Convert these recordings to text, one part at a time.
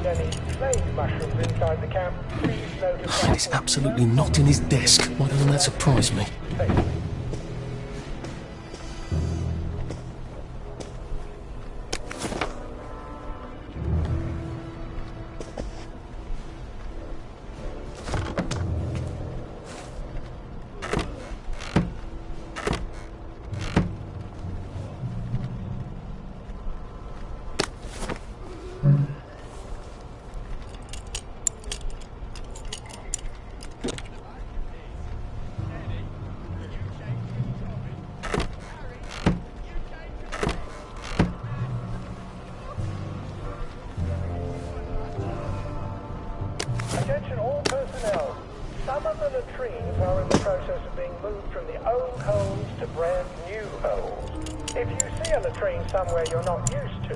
any slave mushrooms inside the camp, please notify... It's absolutely not in his desk. Why doesn't that surprise me? Attention all personnel. Some of the latrines are in the process of being moved from the old holes to brand new holes. If you see a latrine somewhere you're not used to,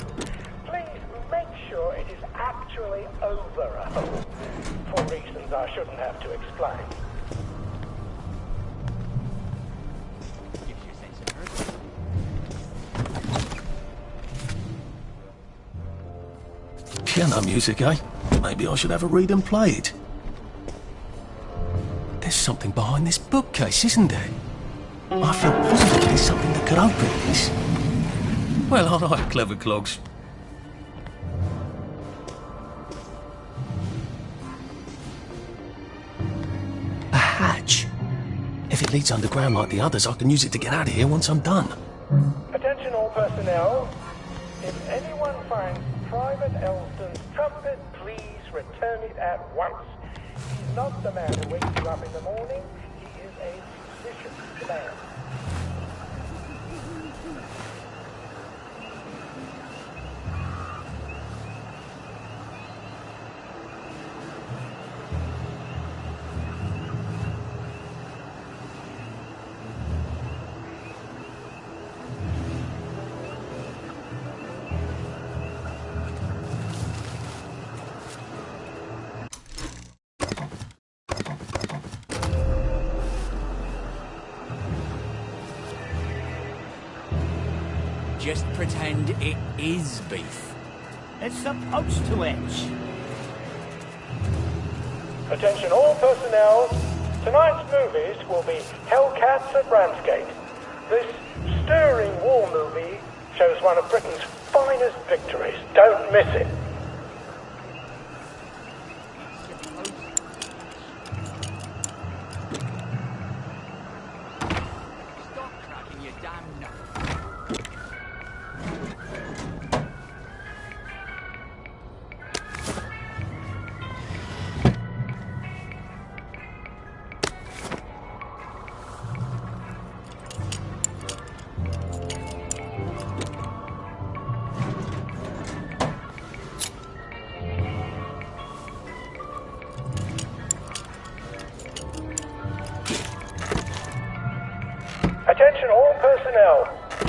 please make sure it is actually over a hole, for reasons I shouldn't have to explain. Piano music, eh? Maybe I should have a read and play it. There's something behind this bookcase, isn't there? I feel positive there's something that could open this. Well, all right, clever clogs. A hatch. If it leads underground like the others, I can use it to get out of here once I'm done. Attention all personnel. If anyone finds Private Elston's trumpet, please return it at once. He's not the man who wakes you up in the morning. He is a musician man. Just pretend it is beef. It's supposed to itch. Attention all personnel. Tonight's movies will be Hellcats at Ramsgate. This stirring war movie shows one of Britain's finest victories. Don't miss it. Stop cracking your damn nut. Attention all personnel.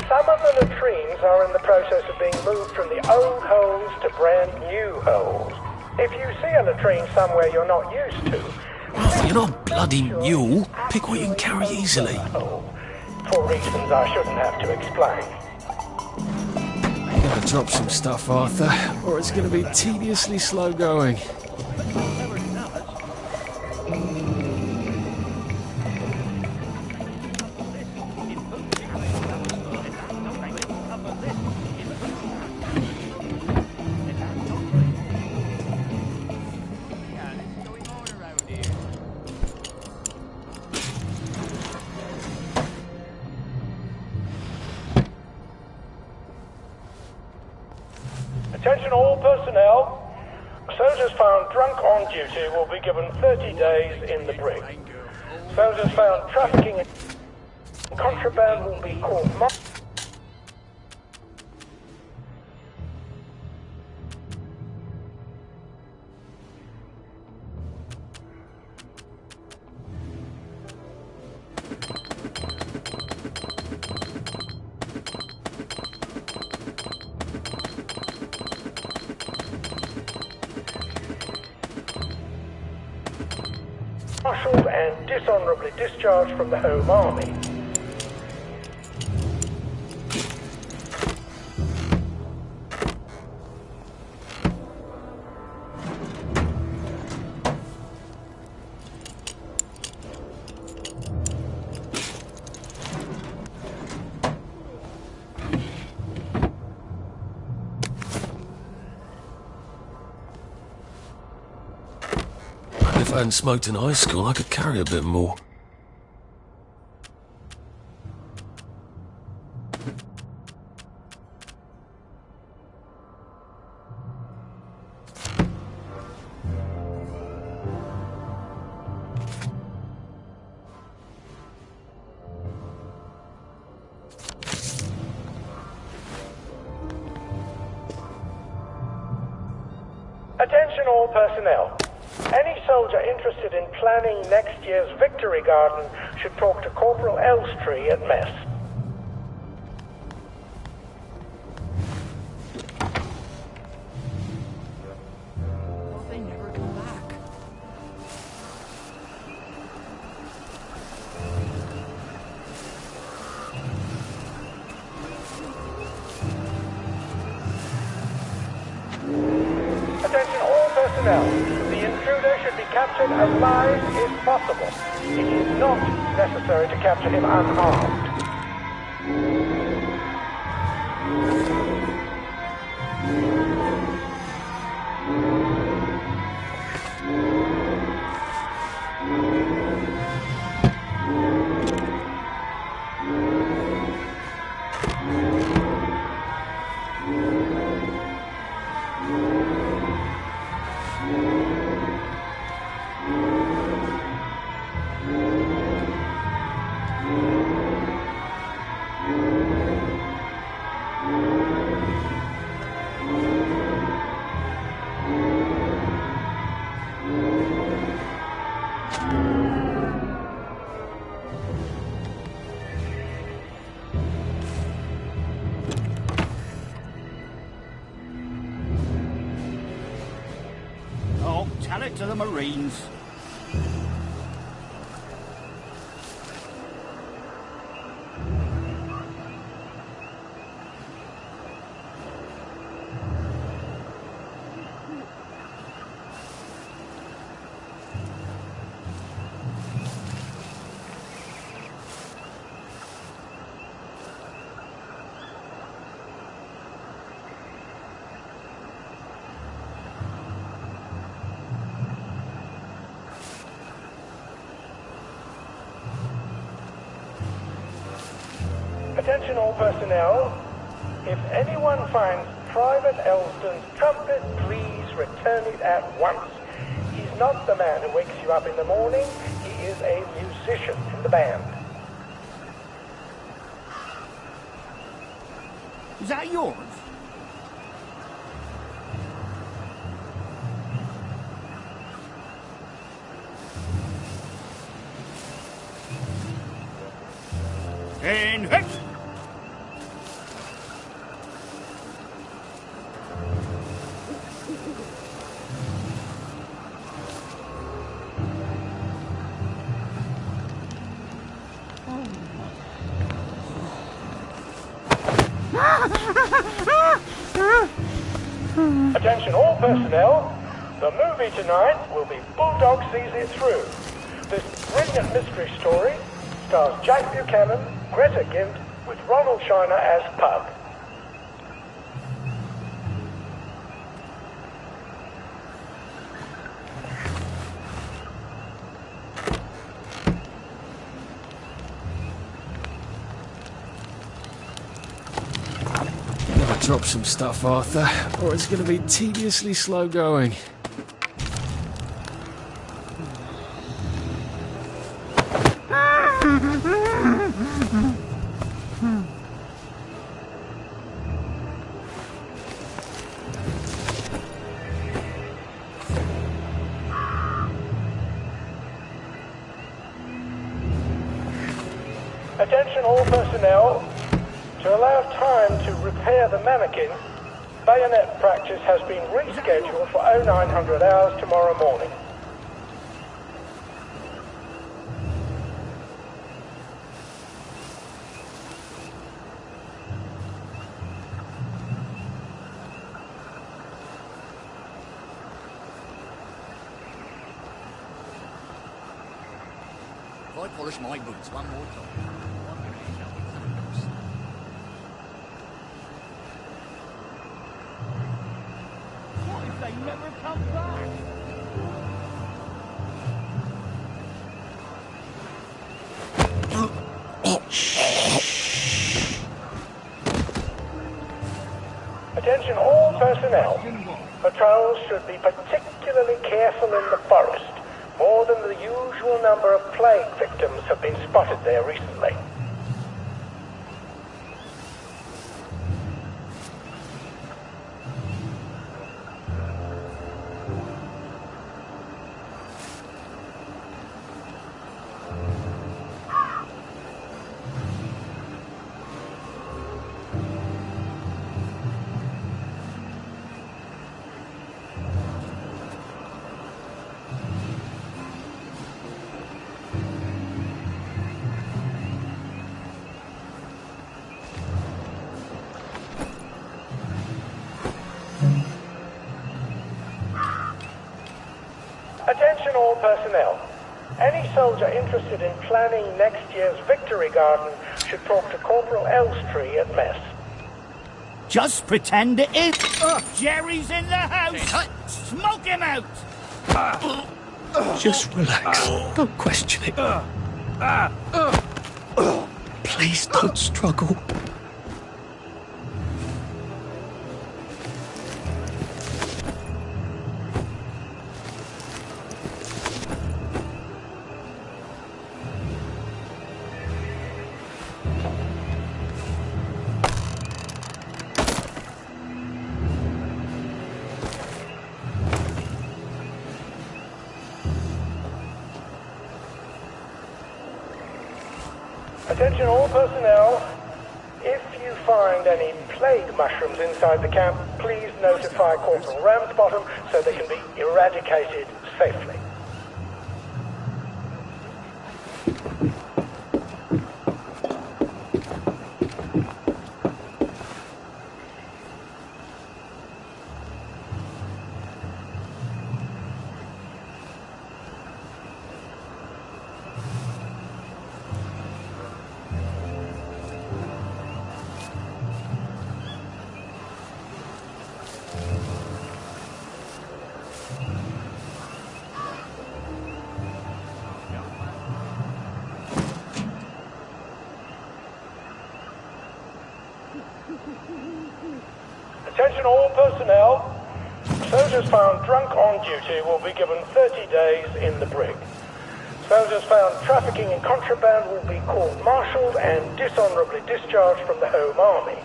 Some of the latrines are in the process of being moved from the old holes to brand new holes. If you see a latrine somewhere you're not used to... Oh, you're not bloody mule. Pick what you can carry easily. For reasons I shouldn't have to explain. You gotta drop some stuff, Arthur, or it's gonna be tediously slow going. Attention all personnel. Soldiers found drunk on duty will be given 30 days in the brig. Soldiers found trafficking in contraband will be caught. Marshalled and dishonorably discharged from the Home Army. if I hadn't smoked in high school, I could carry a bit more. Attention all personnel. Any soldier interested in planning next year's Victory Garden should talk to Corporal Elstree at mess. Well, they never come back. Attention all personnel. The intruder should be captured alive if possible. It is not necessary to capture him unarmed. Oh, tell it to the Marines. Attention all personnel. If anyone finds Private Elston's trumpet, please return it at once. He's not the man who wakes you up in the morning. He is a musician in the band. Is that yours? In hit! Attention all personnel. The movie tonight will be Bulldog Sees It Through. This brilliant mystery story stars Jack Buchanan, Greta Gint, with Ronald Shiner as Pug. Never drop some stuff, Arthur, or it's going to be tediously slow going. Attention all personnel. To allow time to repair the mannequin, bayonet practice has been rescheduled for 0900 hours tomorrow morning. If I polish my boots one more time, I'm going to end up with handcuffs. What if they never come back? personnel. Patrols should be particularly careful in the forest. More than the usual number of plague victims have been spotted there recently. Attention all personnel. Any soldier interested in planning next year's Victory Garden should talk to Corporal Elstree at mess. Just pretend it is. Jerry's in the house. Smoke him out. Just relax. Don't question it. Please don't struggle. Attention all personnel. If you find any plague mushrooms inside the camp, please notify Corporal Ramsbottom so they can be eradicated safely. Attention all personnel. Soldiers found drunk on duty will be given 30 days in the brig. Soldiers found trafficking in contraband will be court-martialed and dishonorably discharged from the Home Army.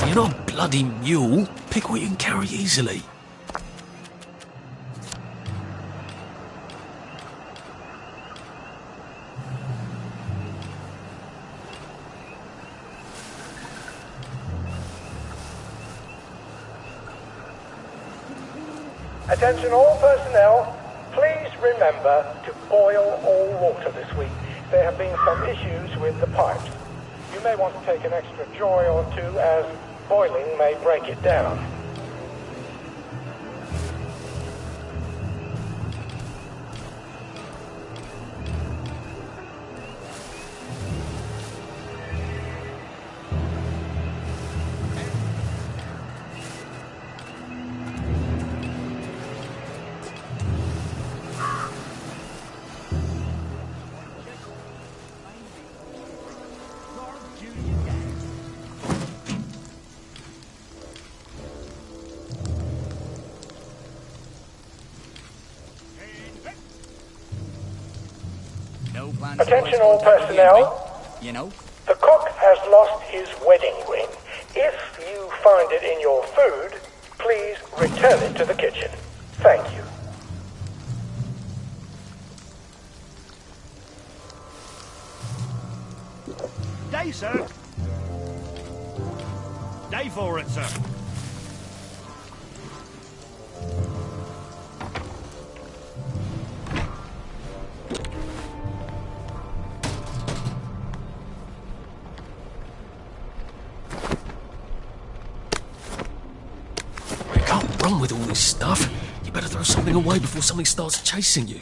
You're not a bloody mule. Pick what you can carry easily. Attention all personnel. Please remember to boil all water this week. There have been some issues with the pipes. You may want to take an extra joy or two as boiling may break it down. No plans. Attention all personnel. You know? The cook has lost his wedding ring. If you find it in your food, please return it to the kitchen. Thank you. Day, sir. Day for it, sir. Run with all this stuff. You better throw something away before something starts chasing you.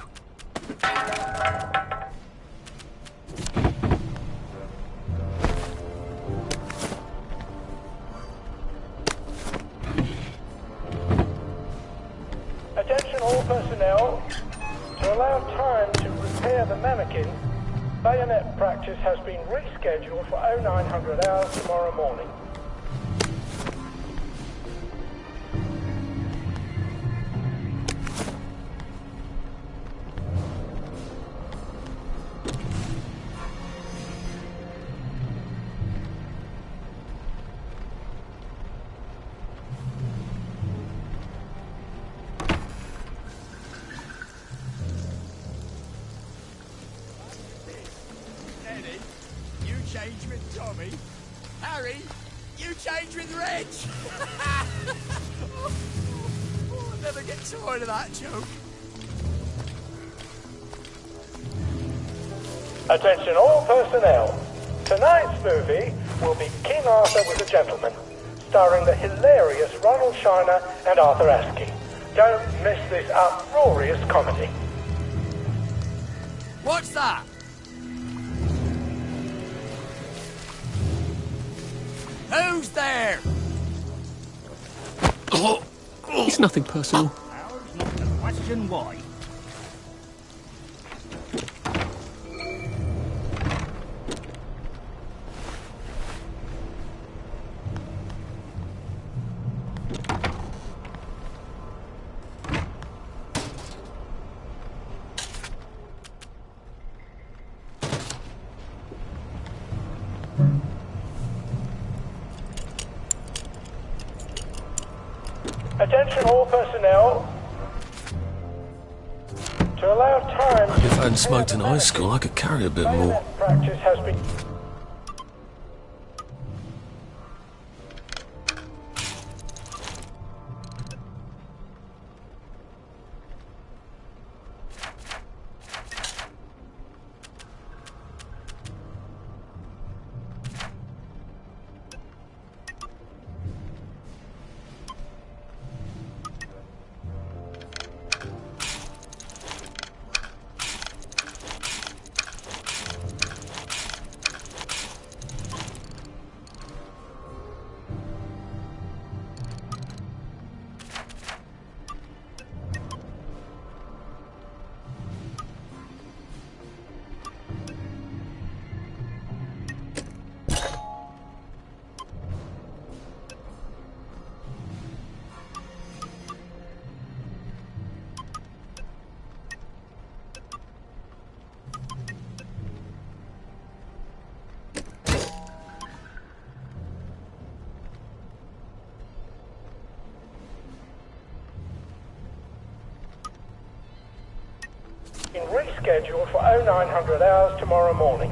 To allow time to repair the mannequin, bayonet practice has been rescheduled for 0900 hours tomorrow morning. Eddie, you change with Tommy. Harry, you change with Reg. I'll never get tired of that joke. Attention all personnel. Tonight's movie will be King Arthur was a Gentleman, starring the hilarious Ronald Shiner and Arthur Askey. Don't miss this uproarious comedy. What's that? Who's there? It's nothing personal. Ours not to question why. Attention all personnel. To allow time to... If I hadn't smoked in high school, I could carry a bit more. Bayonet practice has been... rescheduled for 0900 hours tomorrow morning.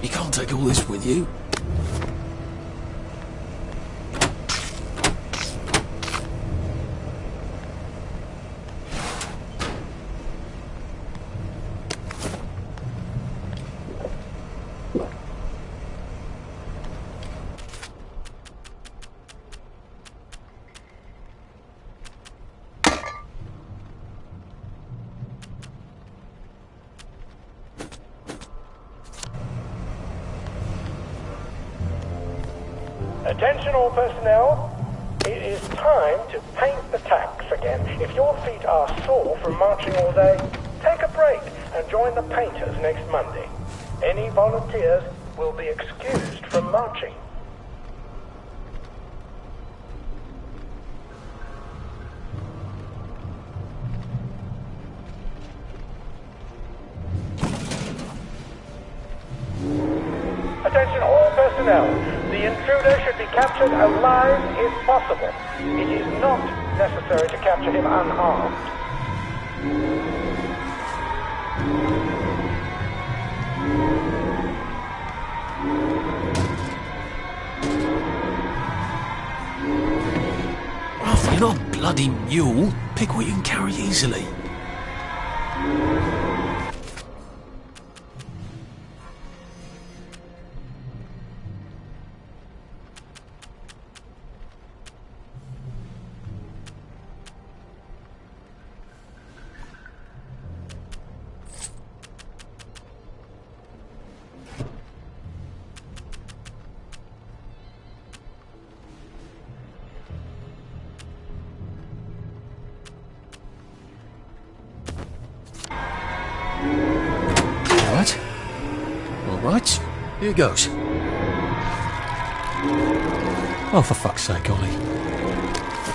You can't take all this with you. Attention all personnel, it is time to paint the tacks again. If your feet are sore from marching all day, take a break and join the painters next Monday. Any volunteers will be excused from marching. Attention all personnel. The intruder should be captured alive if possible. It is not necessary to capture him unharmed. Arthur, you're not a bloody mule. Pick what you can carry easily. Here goes. Oh, for fuck's sake, Ollie.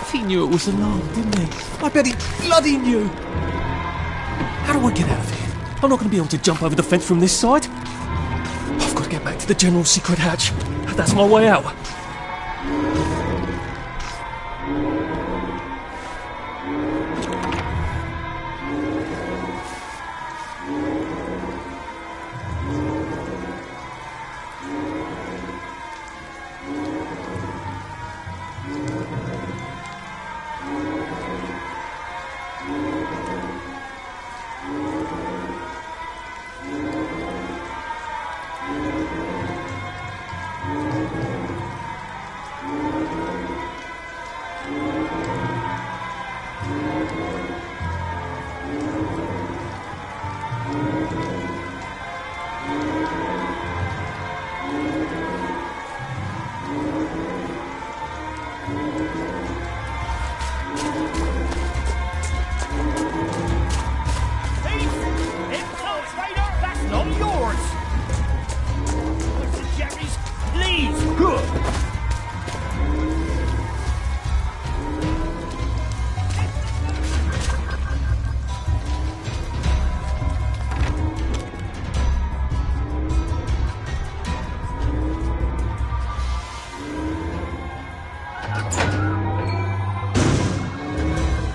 He knew it was alarm, didn't he? I bet he bloody knew. How do I get out of here? I'm not going to be able to jump over the fence from this side. I've got to get back to the general secret hatch. That's my way out.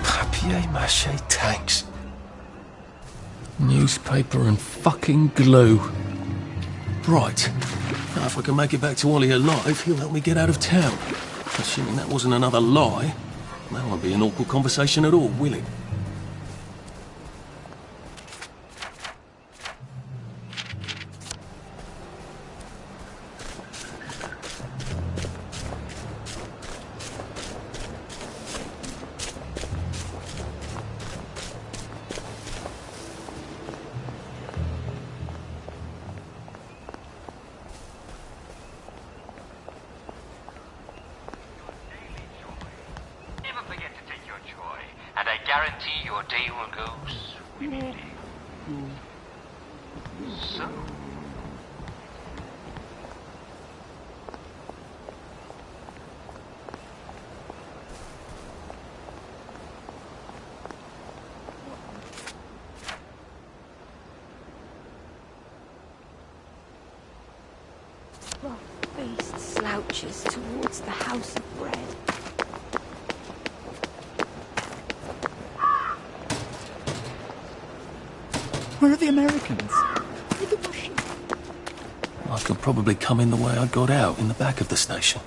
Papier-mâché tanks. Newspaper and fucking glue. Right. Now if I can make it back to Ollie alive, he'll help me get out of town. Assuming that wasn't another lie, that won't be an awkward conversation at all, will it? And I guarantee your day will go swimmingly. So. Rough-faced slouches towards the house of bread. Where are the Americans? Where are the Russians? I could probably come in the way I got out, in the back of the station.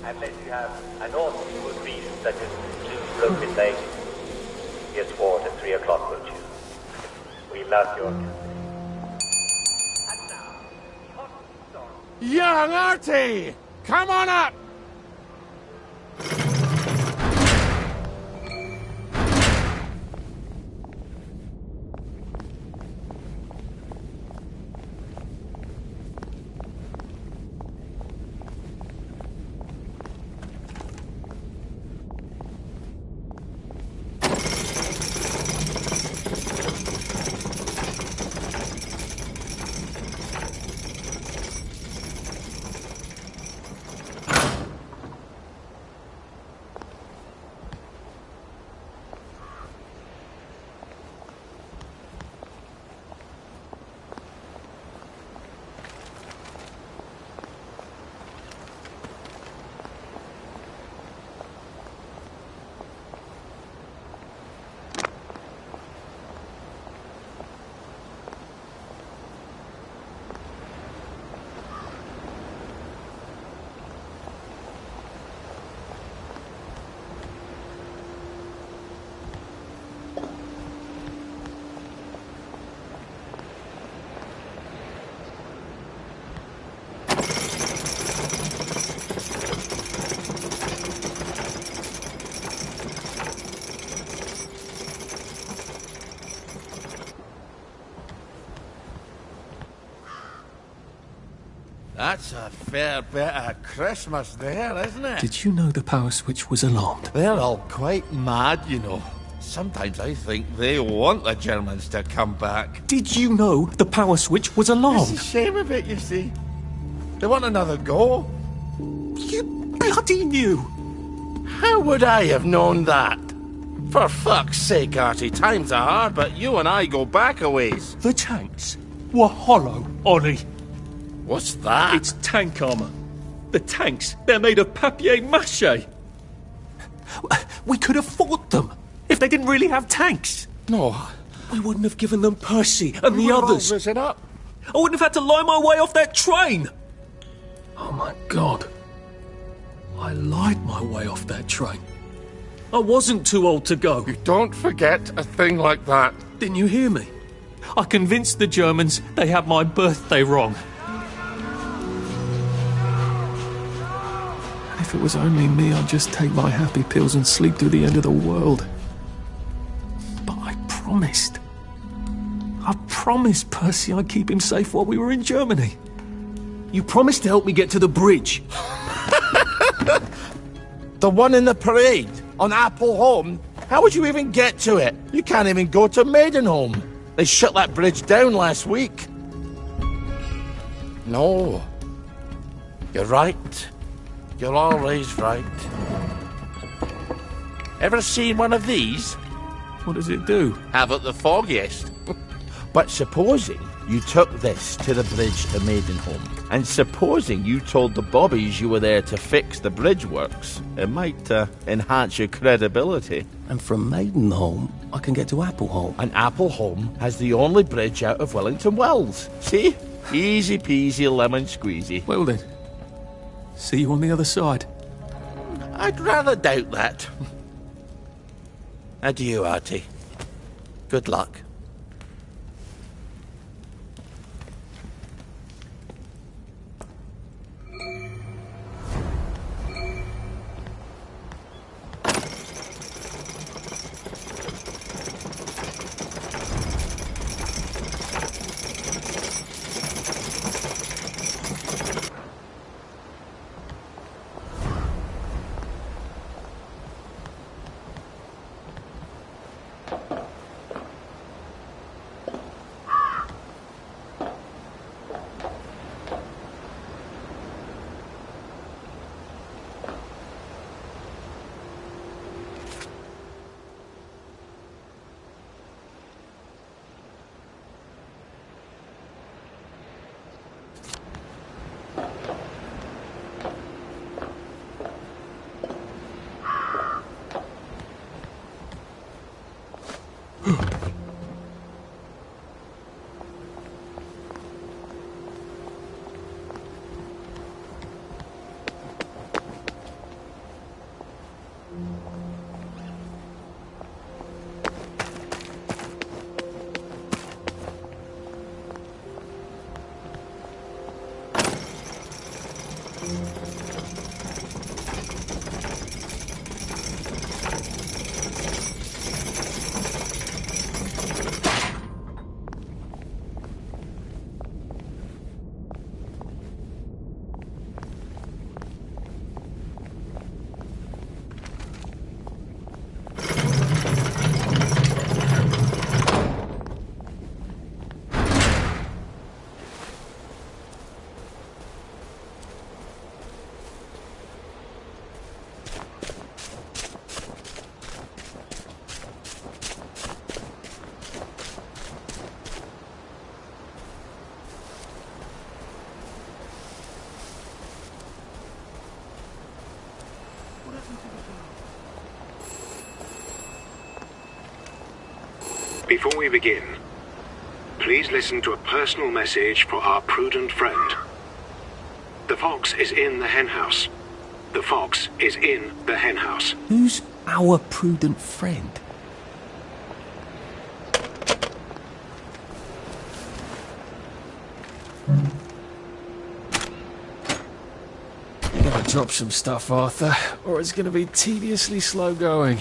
Unless you have an awfully good reason, such as two broken legs. Get swore at 3 o'clock, won't you? We love your company. Young Artie! Come on up! That's a fair bit of Christmas there, isn't it? Did you know the power switch was alarmed? They're all quite mad, you know. Sometimes I think they want the Germans to come back. Did you know the power switch was alarmed? It's a shame of it, you see. They want another go. You bloody knew! How would I have known that? For fuck's sake, Artie, times are hard, but you and I go back a ways. The tanks were hollow, Ollie. What's that? It's tank armour. The tanks, they're made of papier-mâché. We could have fought them if they didn't really have tanks. No. We wouldn't have given them Percy and the others. Risen up. I wouldn't have had to lie my way off that train. Oh my God. I lied my way off that train. I wasn't too old to go. You don't forget a thing like that. Didn't you hear me? I convinced the Germans they had my birthday wrong. If it was only me, I'd just take my happy pills and sleep through the end of the world. But I promised. I promised Percy I'd keep him safe while we were in Germany. You promised to help me get to the bridge. The one in the parade on Apple Home? How would you even get to it? You can't even go to Maidenholm. They shut that bridge down last week. No. You're right. You're always right. Ever seen one of these? What does it do? Haven't the foggiest. But supposing you took this to the bridge to Maidenholm, and supposing you told the bobbies you were there to fix the bridge works, it might enhance your credibility. And from Maidenholm, I can get to Appleholm. And Appleholm has the only bridge out of Wellington Wells. See? Easy peasy lemon squeezy. Well then, see you on the other side. I'd rather doubt that. Adieu, Artie. Good luck. Before we begin, please listen to a personal message for our prudent friend. The fox is in the henhouse. The fox is in the henhouse. Who's our prudent friend? You gotta drop some stuff, Arthur, or it's gonna be tediously slow going.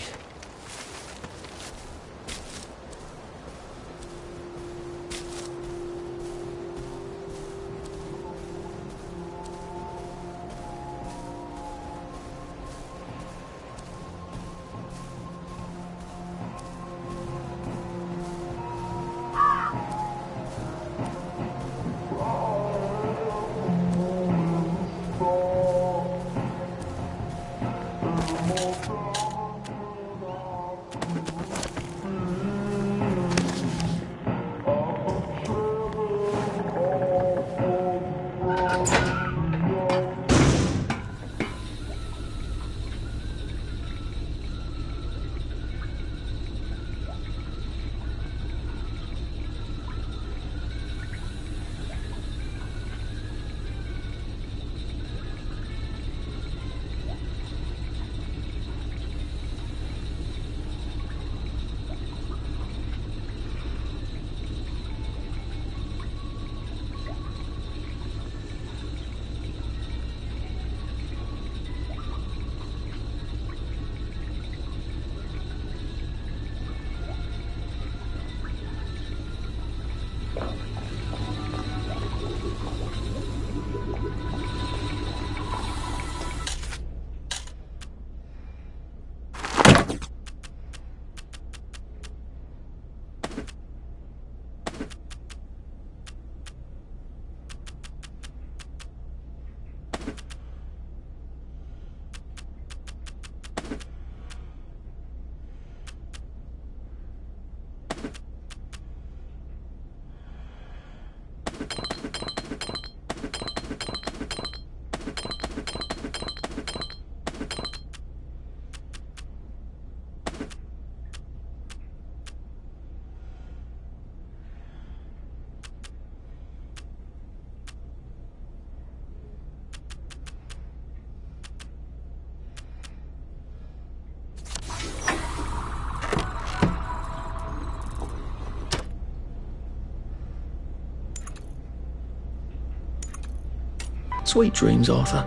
Sweet dreams, Arthur.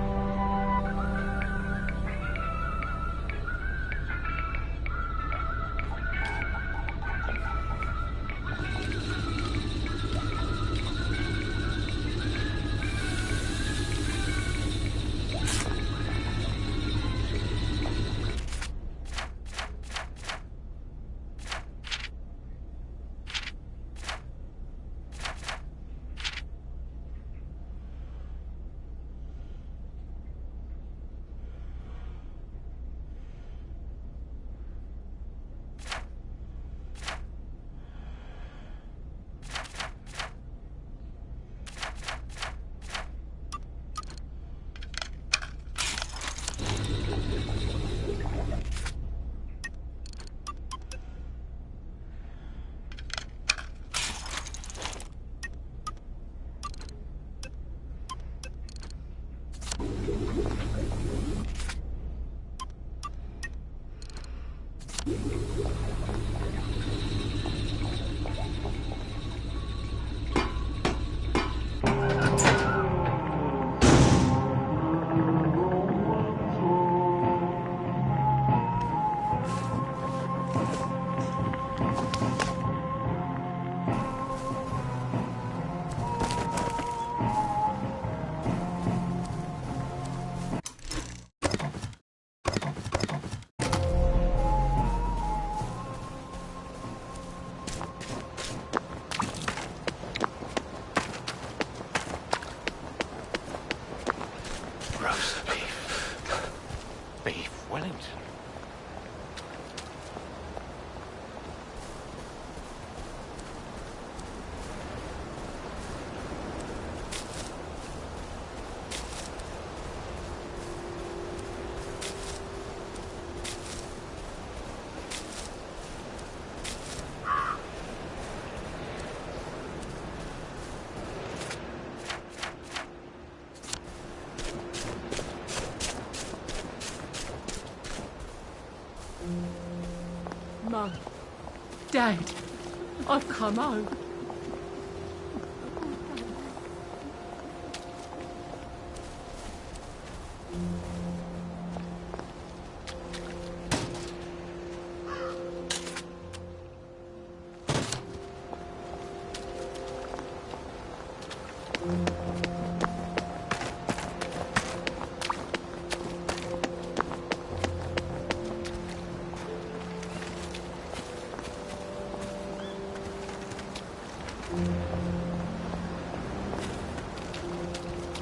Roast beef. Beef Wellington. Mum, Dad, I've come home.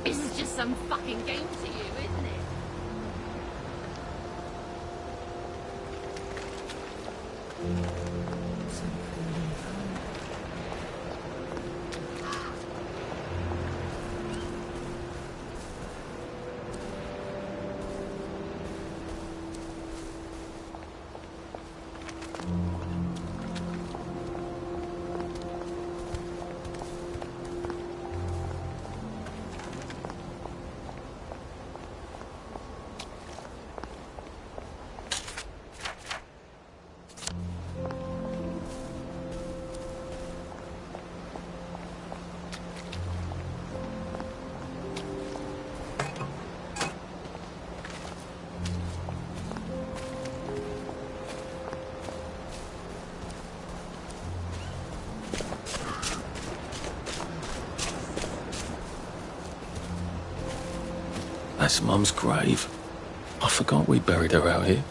This is just some fucking game to you, isn't it? That's Mum's grave. I forgot we buried her out here.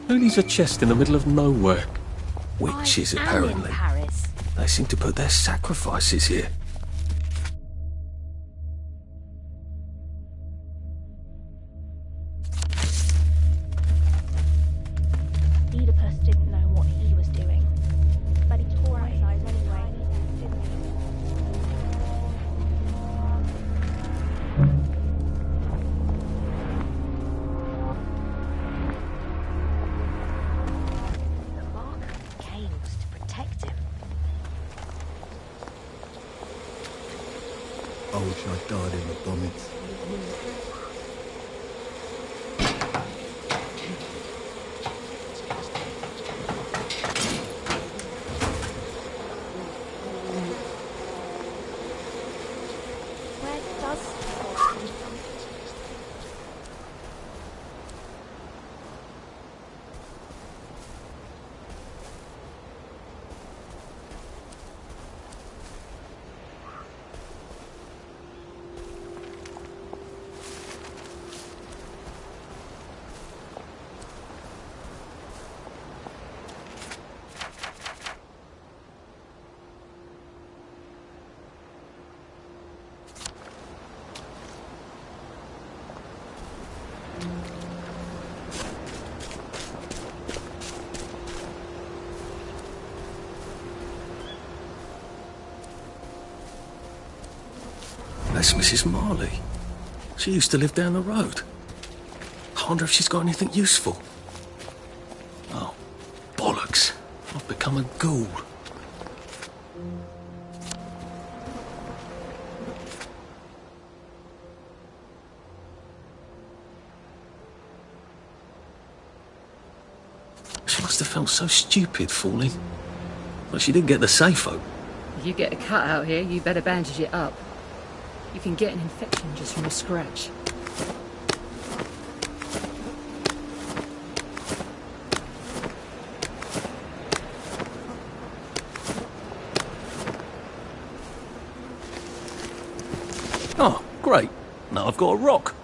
Who needs a chest in the middle of nowhere? Witches, I am apparently. in Paris. They seem to put their sacrifices here. Oedipus didn't know what he was doing, but he tore our eyes anyway, didn't he? I wish I died in the bombing. Where does the salt come from? That's Mrs. Marley. She used to live down the road. I wonder if she's got anything useful. Oh, bollocks. I've become a ghoul. She must have felt so stupid falling. But she didn't get the safe open. If you get a cut out here, you better bandage it up. You can get an infection just from a scratch. Oh, great. Now I've got a rock.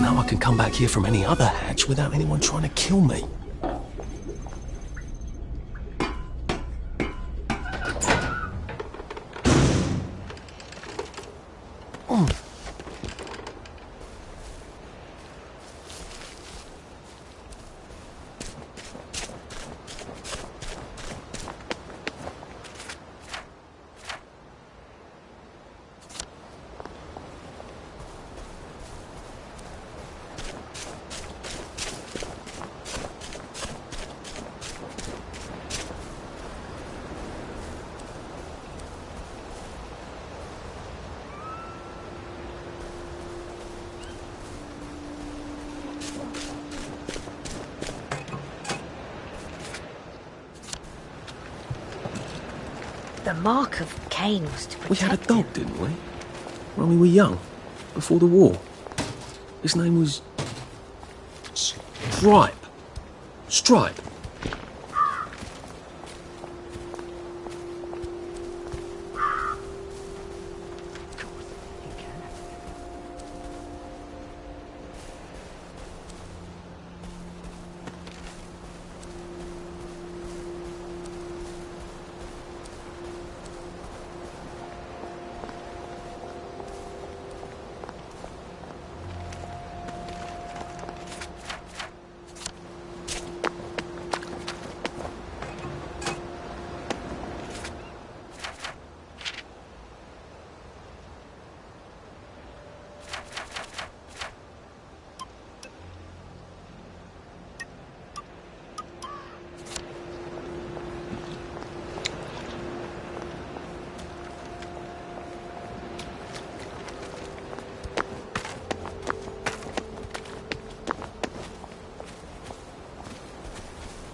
now I can come back here from any other hatch without anyone trying to kill me. The mark of Cain was to protect We had a dog, didn't we? When we were young, before the war. His name was... Stripe. Stripe.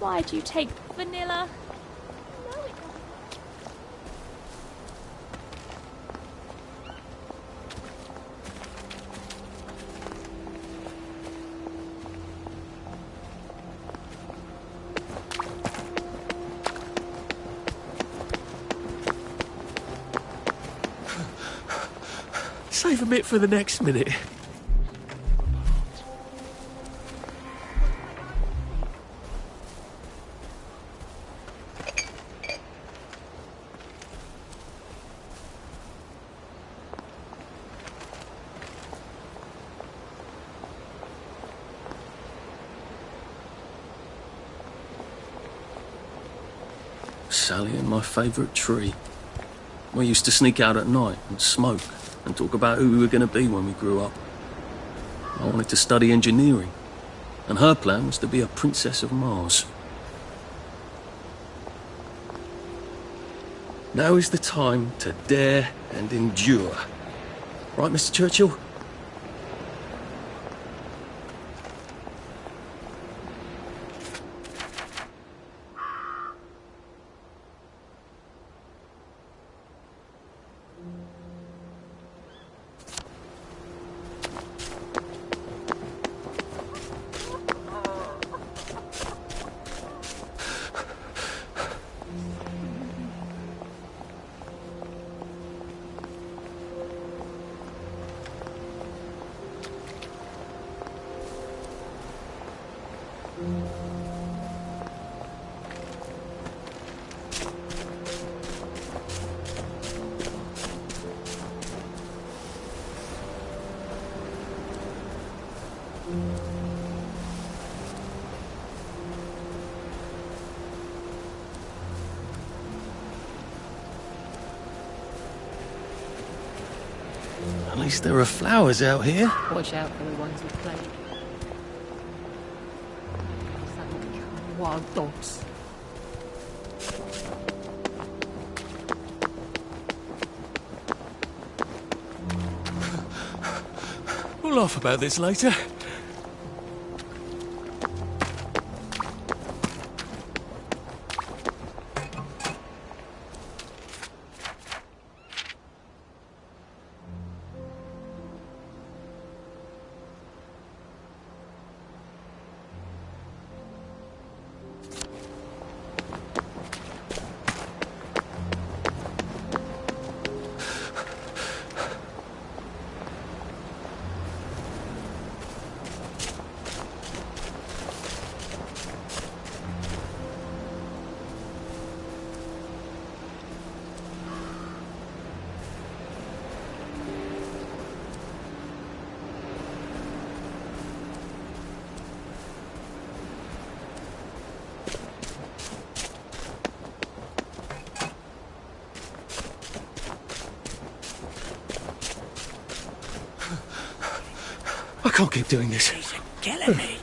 Why do you take vanilla? Save a bit for the next minute. Sally and my favourite tree. We used to sneak out at night and smoke and talk about who we were going to be when we grew up. I wanted to study engineering, and her plan was to be a princess of Mars. Now is the time to dare and endure. Right, Mr. Churchill? At least there are flowers out here. Watch out for the ones with plague. Suddenly become wild dogs. We'll laugh about this later. I can't keep doing this. He's killing me.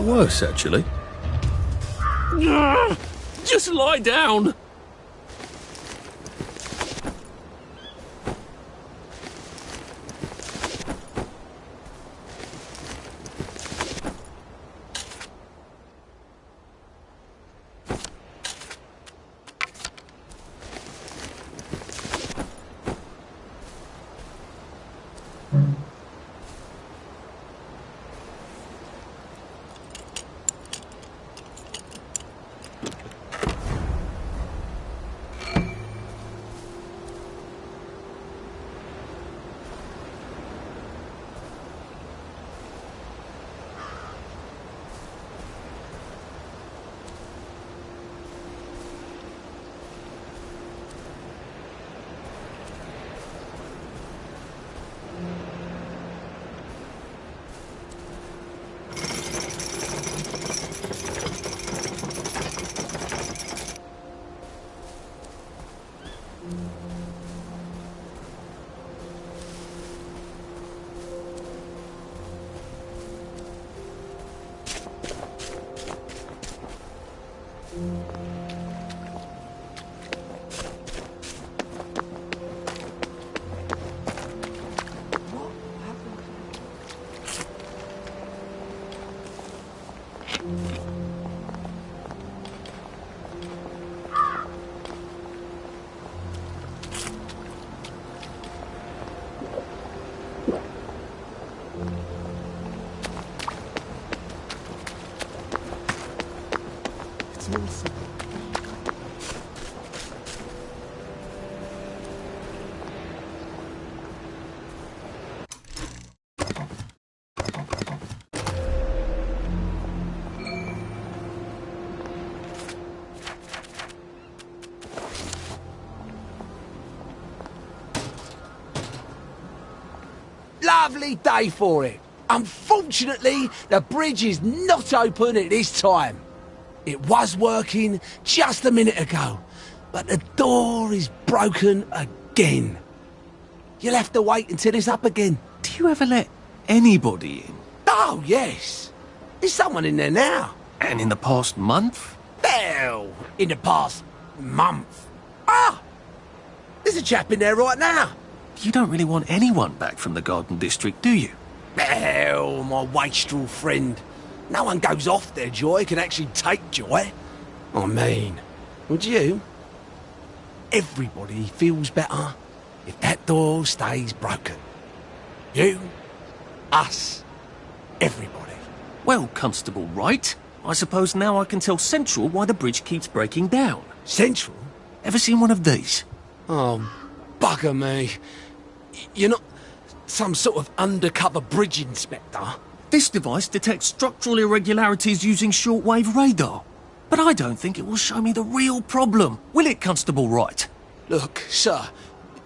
Worse, actually. Just lie down. Lovely day for it. Unfortunately, the bridge is not open at this time. It was working just a minute ago, but the door is broken again. You'll have to wait until it's up again. Do you ever let anybody in? Oh, yes. There's someone in there now. And in the past month? Well, in the past month. Ah! There's a chap in there right now. You don't really want anyone back from the Garden District, do you? Well, my wastrel friend. No one goes off their joy can actually take joy. I mean, would you? Everybody feels better if that door stays broken. You, us, everybody. Well, Constable Wright, I suppose now I can tell Central why the bridge keeps breaking down. Central? Ever seen one of these? Oh, bugger me. You're not some sort of undercover bridge inspector? This device detects structural irregularities using shortwave radar. But I don't think it will show me the real problem. Will it, Constable Wright? Look, sir,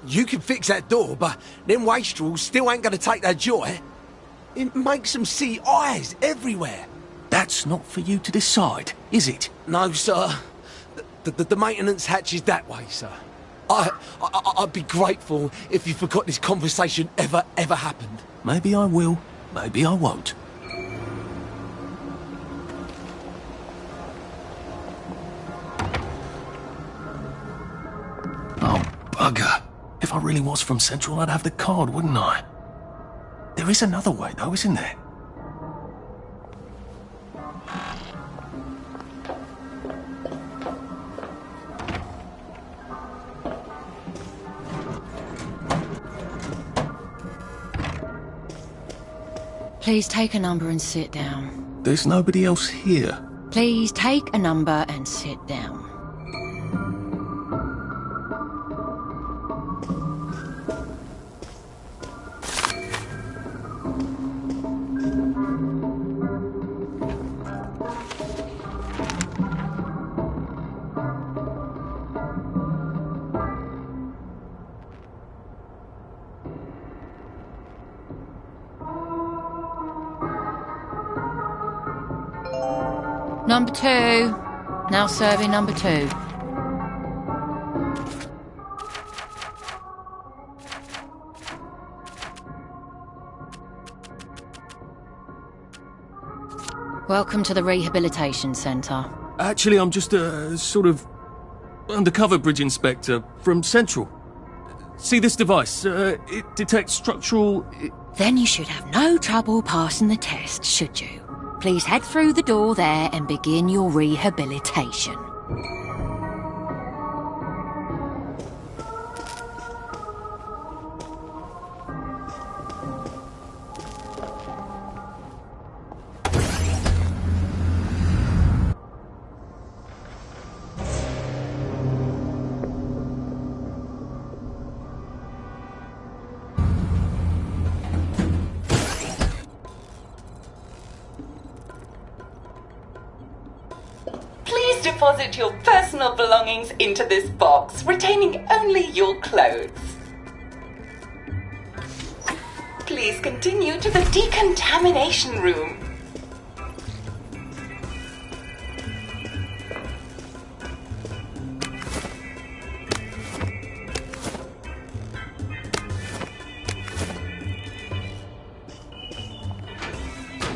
you can fix that door, but them wastrels still ain't gonna take their joy. It makes them see eyes everywhere. That's not for you to decide, is it? No, sir. The maintenance hatch is that way, sir. I'd be grateful if you forgot this conversation ever happened. Maybe I will, maybe I won't. Oh, bugger. If I really was from Central, I'd have the card, wouldn't I? There is another way, though, isn't there? Please take a number and sit down. There's nobody else here. Please take a number and sit down. Number 2. Now serving number 2. Welcome to the rehabilitation centre. Actually, I'm just a sort of undercover bridge inspector from Central. See this device? It detects structural... Then you should have no trouble passing the test, should you? Please head through the door there and begin your rehabilitation. Deposit your personal belongings into this box, retaining only your clothes. Please continue to the decontamination room.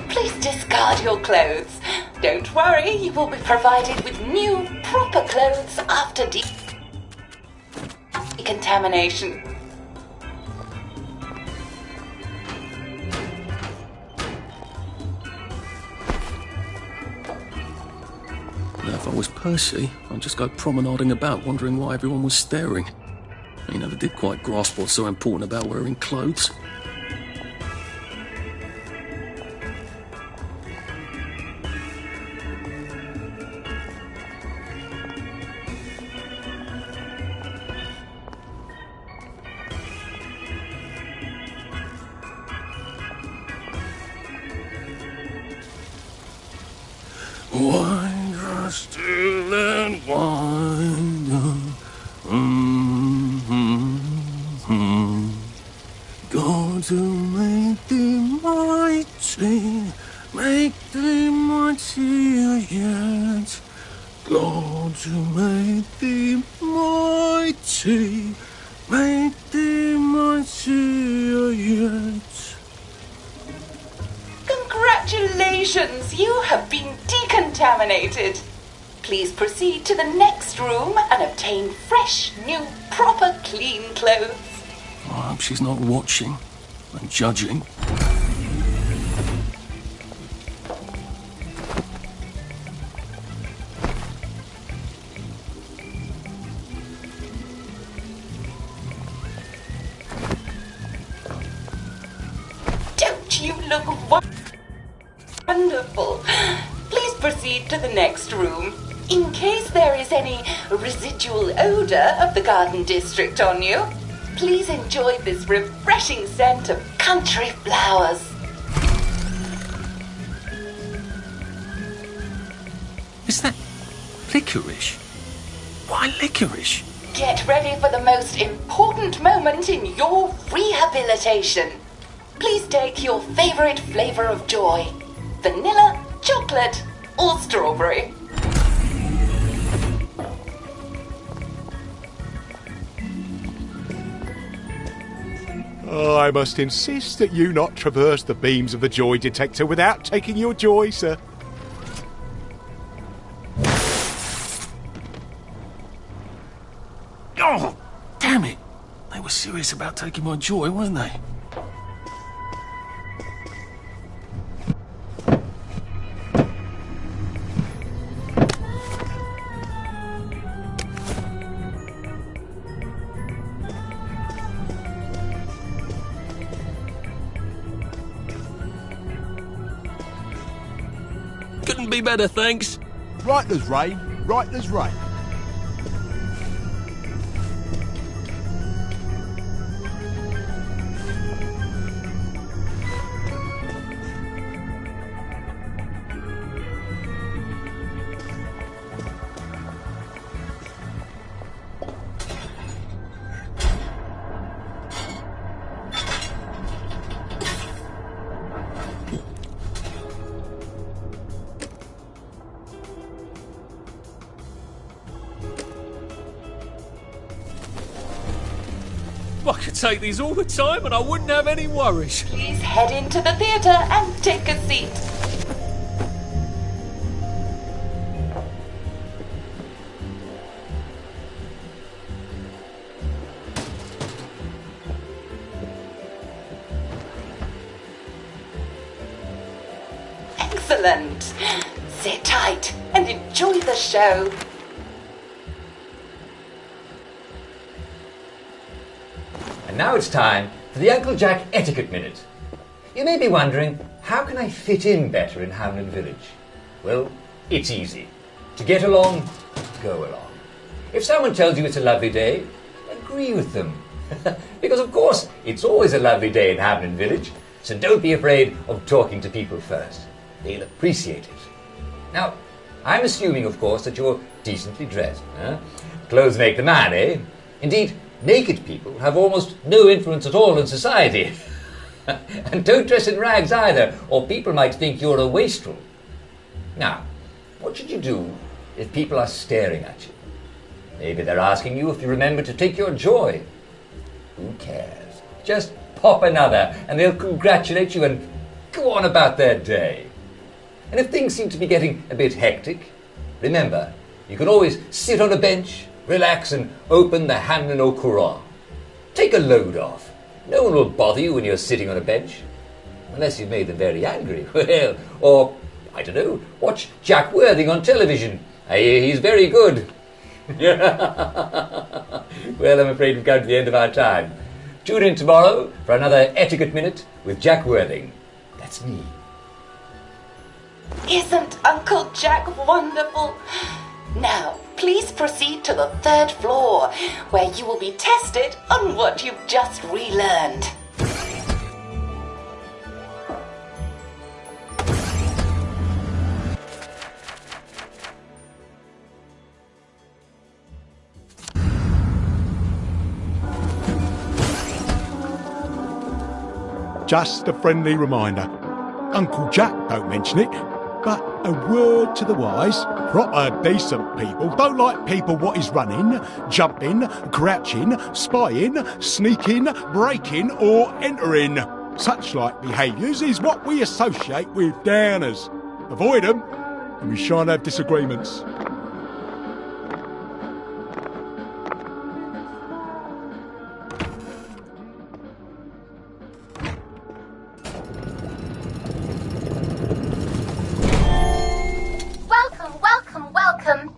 Please discard your clothes. Don't worry, you will be provided with new, proper clothes after decontamination. Now, if I was Percy, I'd just go promenading about, wondering why everyone was staring. He never did quite grasp what's so important about wearing clothes. Wine, still and wine. God to make thee mighty, make thee mightier yet. God to make thee mighty, make thee mightier yet. Congratulations, you have been decontaminated. Please proceed to the next room and obtain fresh, new, proper, clean clothes. I hope she's not watching and judging. Don't you look wonderful? Please proceed to the next room. In case there is any residual odor of the Garden District on you, please enjoy this refreshing scent of country flowers. Is that licorice? Why licorice? Get ready for the most important moment in your rehabilitation. Please take your favorite flavor of joy: vanilla, chocolate, or strawberry. I must insist that you not traverse the beams of the joy detector without taking your joy, sir. Oh, damn it! They were serious about taking my joy, weren't they? Couldn't be better, thanks. Right as rain, right as rain. I could take these all the time and I wouldn't have any worries. Please head into the theatre and take a seat. Excellent. Sit tight and enjoy the show. And now it's time for the Uncle Jack Etiquette Minute. You may be wondering, how can I fit in better in Hamlin Village? Well, it's easy. To get along, go along. If someone tells you it's a lovely day, agree with them. Because of course, it's always a lovely day in Hamlin Village, so don't be afraid of talking to people first. They'll appreciate it. Now, I'm assuming, of course, that you're decently dressed. Clothes make the man, eh? Indeed, naked people have almost no influence at all in society. And don't dress in rags either, or people might think you're a wastrel. Now, what should you do if people are staring at you? Maybe they're asking you if you remember to take your joy. Who cares? Just pop another, and they'll congratulate you and go on about their day. And if things seem to be getting a bit hectic, remember, you can always sit on a bench, relax and open the Hamlin au Courant. Take a load off. No one will bother you when you're sitting on a bench. Unless you've made them very angry. Well, or, I don't know, watch Jack Worthing on television. I hear he's very good. Well, I'm afraid we've come to the end of our time. Tune in tomorrow for another Etiquette Minute with Jack Worthing. That's me. Isn't Uncle Jack wonderful? Now, please proceed to the 3rd floor, where you will be tested on what you've just relearned. Just a friendly reminder. Uncle Jack don't mention it, but a word to the wise, proper decent people don't like people what is running, jumping, crouching, spying, sneaking, breaking or entering. Such like behaviours is what we associate with downers. Avoid them and we shan't have disagreements. Welcome.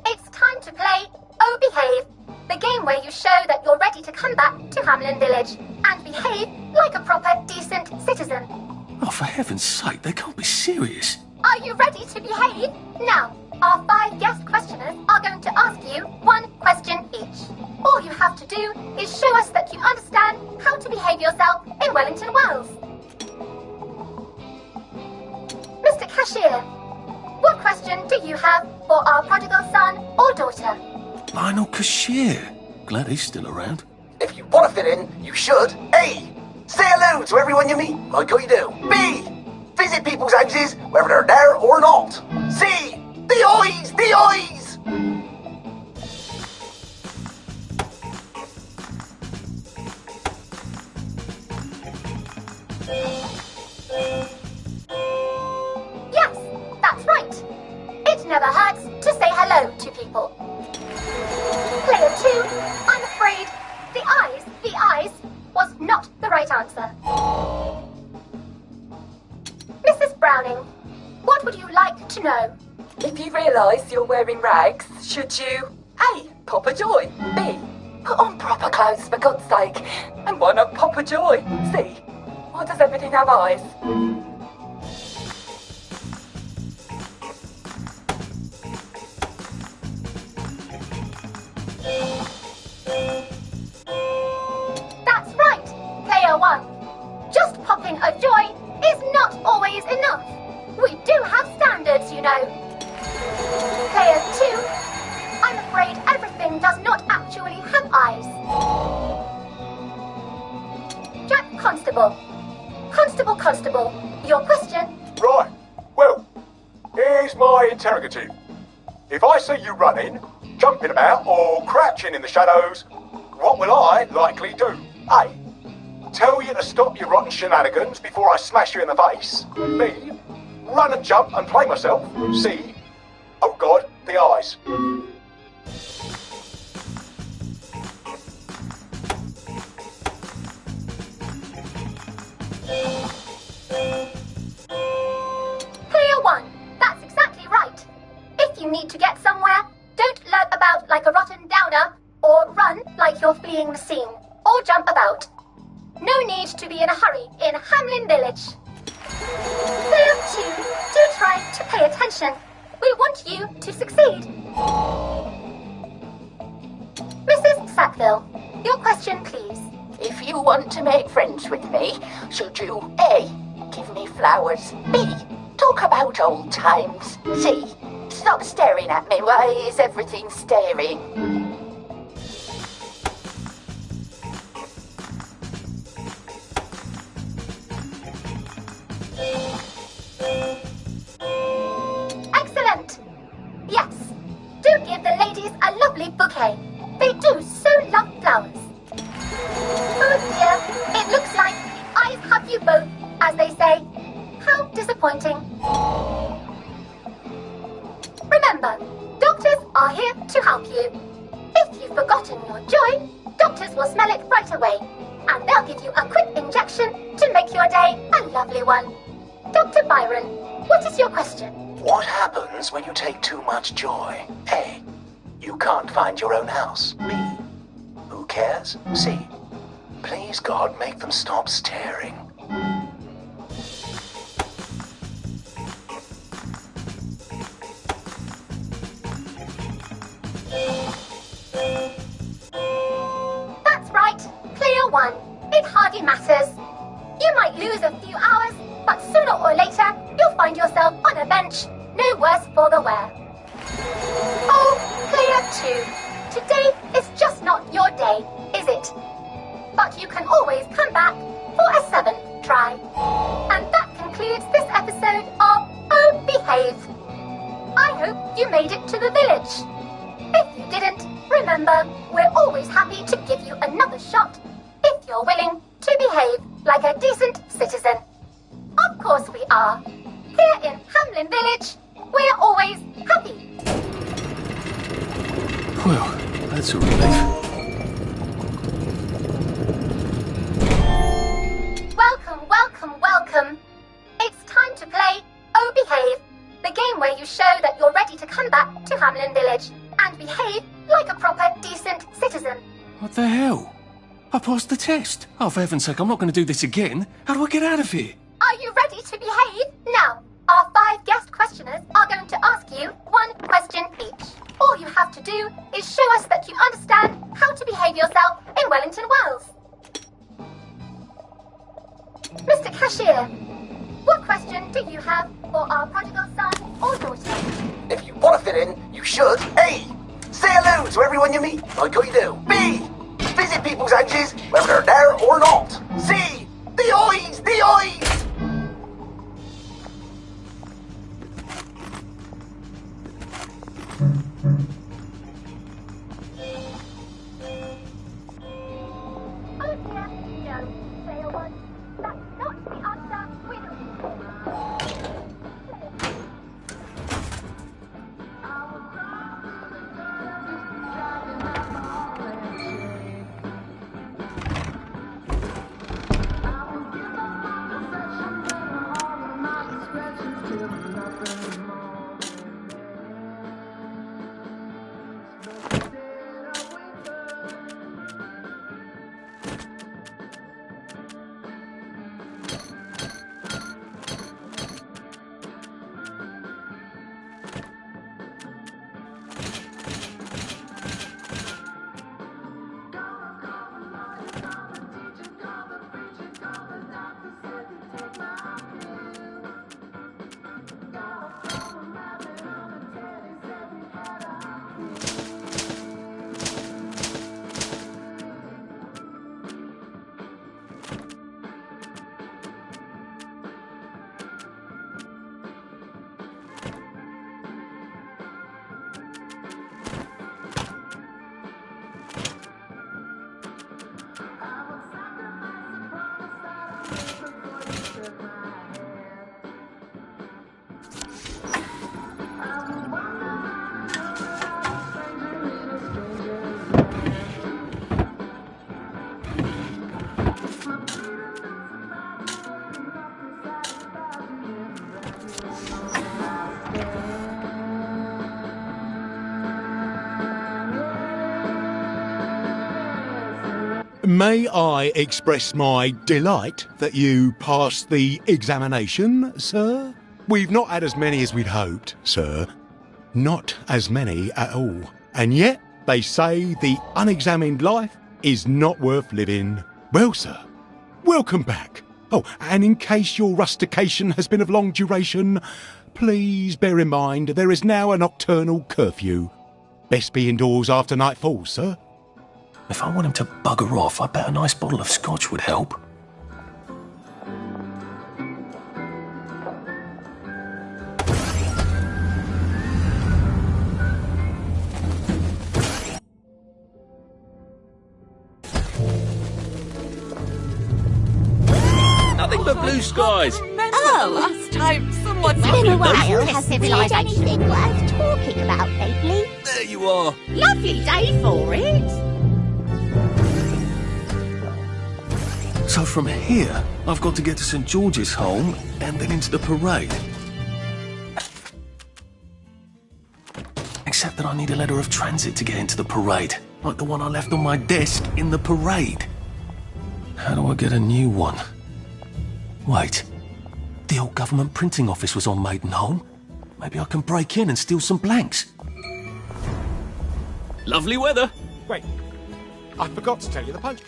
It's time to play Oh Behave, the game where you show that you're ready to come back to Hamlin Village and behave like a proper, decent citizen. Oh, for heaven's sake, they can't be serious. Are you ready to behave? Now, our 5 guest questioners are going to ask you 1 question each. All you have to do is show us that you understand how to behave yourself in Wellington Wells. Mr. Cashier, what question do you have for our prodigal son or daughter? Lionel Cashier. Glad he's still around. If you want to fit in, you should. A. Say hello to everyone you meet, like how you do. B. Visit people's houses, whether they're there or not. C. The eyes! The eyes! Yes, that's right. It never hurts to say hello to people. Player 2, I'm afraid the eyes was not the right answer. Mrs. Browning, what would you like to know? If you realise you're wearing rags, should you A. Pop a joy, B. Put on proper clothes for God's sake, and why not pop a joy? C. Why does everything have eyes? shouting of joy is not always enough. We do have standards, you know. Player 2, I'm afraid everything does not actually have eyes. Jack Constable. Constable, your question? Right. Well, here's my interrogative. If I see you running, jumping about, or crouching in the shadows, what will I likely do? A. Tell you to stop your rotten shenanigans before I smash you in the face. B. Run and jump and play myself. C. Oh God, the eyes. Player 1, that's exactly right. If you need to get somewhere, don't lurk about like a rotten downer, or run like you're fleeing the scene, or jump about. No need to be in a hurry in Hamlin Village. Player 2, do try to pay attention. We want you to succeed. Mrs. Sackville, your question please. If you want to make friends with me, should you A. give me flowers, B. talk about old times, C. stop staring at me, why is everything staring? Excellent! Yes, do give the ladies a lovely bouquet. They do so love flowers. Oh dear, it looks like the eyes have you both, as they say. How disappointing. Remember, doctors are here to help you. If you've forgotten your joy, doctors will smell it right away, and they'll give you a quick injection to make your day a lovely one. Dr. Byron, what is your question? What happens when you take too much joy? A. You can't find your own house. B. Who cares? C. Please God, make them stop staring. That's right, player 1. It hardly matters. You might lose a few hours, but sooner or later, you'll find yourself on a bench, no worse for the wear. Oh, player 2, today is just not your day, is it? But you can always come back for a 7th try. And that concludes this episode of Oh Behave. I hope you made it to the village. If you didn't, remember, we're always happy to give you another shot if you're willing to behave like a decent citizen. Of course we are. Here in Hamlin Village, we're always happy. Well, that's a relief. Welcome. It's time to play Oh Behave, the game where you show that you're ready to come back to Hamlin Village and behave like a proper, decent citizen. What the hell? I passed the test. Oh, for heaven's sake, I'm not going to do this again. How do I get out of here? Are you ready to behave? Now, our 5 guest questioners are going to ask you 1 question each. All you have to do is show us that you understand how to behave yourself in Wellington Wells. Mr. Cashier, what question do you have for our prodigal son or daughter? If you want to fit in, you should. A. Say hello to everyone you meet, like how you do. B. Visit people's houses, whether they're there or not. C. The eyes! The eyes! Oh dear, no. Player 1, that's not the answer we're looking for. May I express my delight that you passed the examination, sir? We've not had as many as we'd hoped, sir. Not as many at all. And yet, they say the unexamined life is not worth living. Well, sir, welcome back. Oh, and in case your rustication has been of long duration, please bear in mind there is now a nocturnal curfew. Best be indoors after nightfall, sir. If I want him to bugger off, I bet a nice bottle of scotch would help. Nothing but blue skies. Oh, last time someone... It's been a while. Has there been anything worth talking about lately? There you are. Lovely day for it. So from here, I've got to get to St George's home and then into the parade. Except that I need a letter of transit to get into the parade, like the one I left on my desk in the parade. How do I get a new one? Wait, the old government printing office was on Maidenholm. Maybe I can break in and steal some blanks. Lovely weather. Wait, I forgot to tell you the punch.